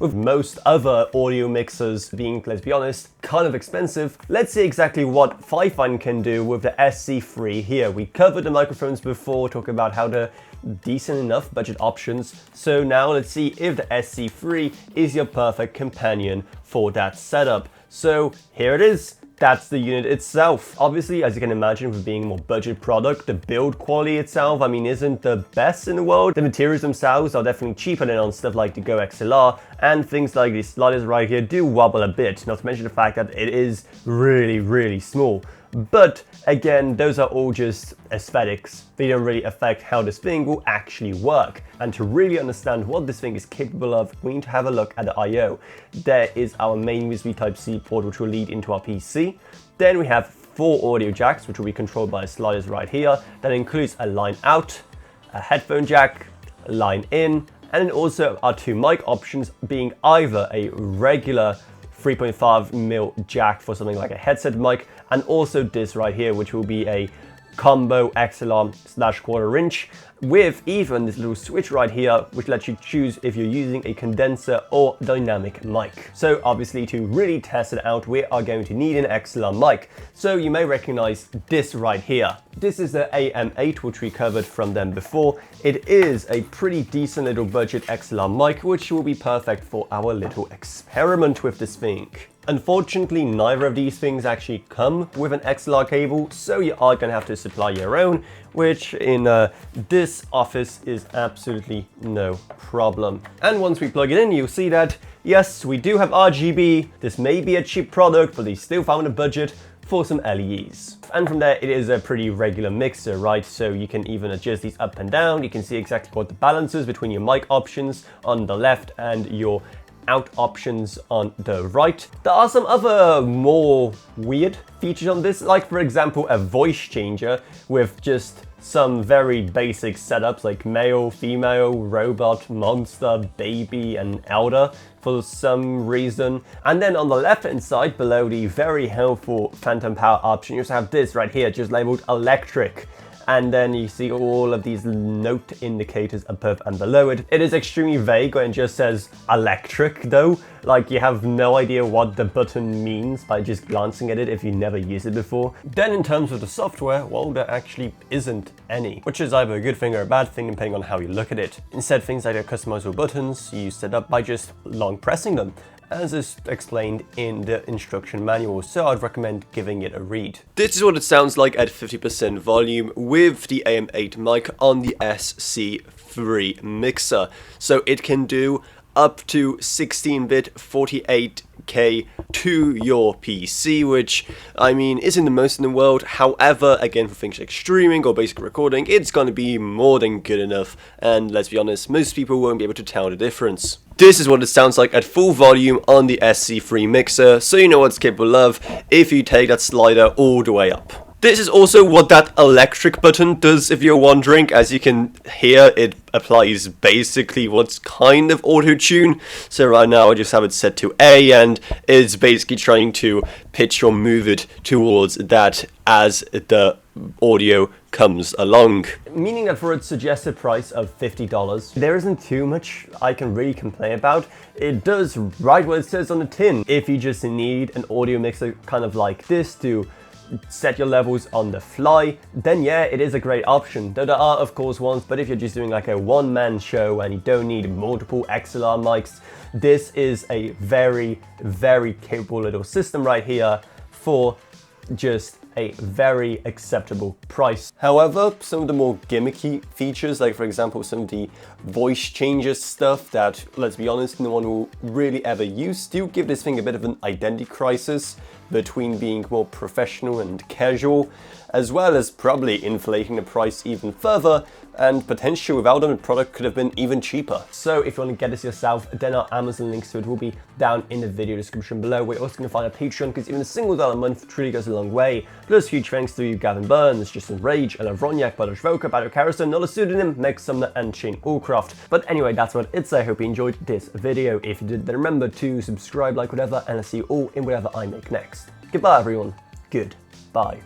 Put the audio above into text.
With most other audio mixers being, let's be honest, kind of expensive, let's see exactly what Fifine can do with the SC3 here. We covered the microphones before, talking about how they're decent enough budget options. So now let's see if the SC3 is your perfect companion for that setup. So here it is. That's the unit itself. Obviously, as you can imagine, with being a more budget product, the build quality itself, I mean, isn't the best in the world. The materials themselves are definitely cheaper than on stuff like the Go XLR, and things like these sliders right here do wobble a bit, not to mention the fact that it is really, really small. But again, those are all just aesthetics. They don't really affect how this thing will actually work. And to really understand what this thing is capable of, we need to have a look at the I/O. There is our main USB Type-C port, which will lead into our PC. Then we have 4 audio jacks, which will be controlled by sliders right here. That includes a line out, a headphone jack, a line in, and then also our 2 mic options, being either a regular 3.5mm jack for something like a headset mic, and also this right here, which will be a combo XLR/1/4" with even this little switch right here, which lets you choose if you're using a condenser or dynamic mic. So obviously, to really test it out, we are going to need an XLR mic. So you may recognize this right here. This is the AM8, which we covered from them before. It is a pretty decent little budget XLR mic, which will be perfect for our little experiment with this thing. Unfortunately, neither of these things actually come with an XLR cable, so you are going to have to supply your own, which in this office is absolutely no problem. And once we plug it in, you'll see that, yes, we do have RGB. This may be a cheap product, but they still found a budget for some LEDs. And from there, it is a pretty regular mixer, right? So you can even adjust these up and down. You can see exactly what the balance is between your mic options on the left and your out options on the right. There are some other more weird features on this, like for example a voice changer with just some very basic setups like male, female, robot, monster, baby, and elder for some reason. And then on the left hand side below the very helpful phantom power option, you also have this right here just labeled electric. And then you see all of these note indicators above and below it. It is extremely vague and just says electric though. Like you have no idea what the button means by just glancing at it if you never used it before. Then in terms of the software, well, there actually isn't any, which is either a good thing or a bad thing depending on how you look at it. Instead, things like the customizable buttons, you set up by just long pressing them, as is explained in the instruction manual, so I'd recommend giving it a read. This is what it sounds like at 50% volume with the AM8 mic on the SC3 mixer. So it can do up to 16-bit 48K to your PC, which, I mean, isn't the most in the world. However, again, for things like streaming or basic recording, it's going to be more than good enough, and let's be honest, most people won't be able to tell the difference. This is what it sounds like at full volume on the SC3 mixer, so you know what it's capable of if you take that slider all the way up. This is also what that electric button does, if you're wondering. As you can hear, it applies basically what's kind of auto-tune. So right now I just have it set to A, and it's basically trying to pitch or move it towards that as the audio comes along. Meaning that for its suggested price of $50, there isn't too much I can really complain about. It does right what it says on the tin. If you just need an audio mixer kind of like this to set your levels on the fly, then yeah, it is a great option. Though there are of course ones, but if you're just doing like a one-man show and you don't need multiple XLR mics, this is a very, very capable little system right here for just a very acceptable price. However, some of the more gimmicky features, like for example some of the voice changes stuff that, let's be honest, no one will really ever use, do give this thing a bit of an identity crisis between being more professional and casual, as well as probably inflating the price even further, and potentially without them the product could have been even cheaper. So if you want to get this yourself, then our Amazon links to it will be down in the video description below. We're also going to find a Patreon, because even a single $1 a month truly goes a long way. Plus huge thanks to you, Gavin Burns, Justin Rage, Ella Vronyak, Badr Shvoka, Badr Karison, Nola Pseudonym, Meg Sumner, and Shane Allcroft. But anyway, that's what it's. I hope you enjoyed this video. If you did, then remember to subscribe, like, whatever, and I'll see you all in whatever I make next. Goodbye everyone. Goodbye.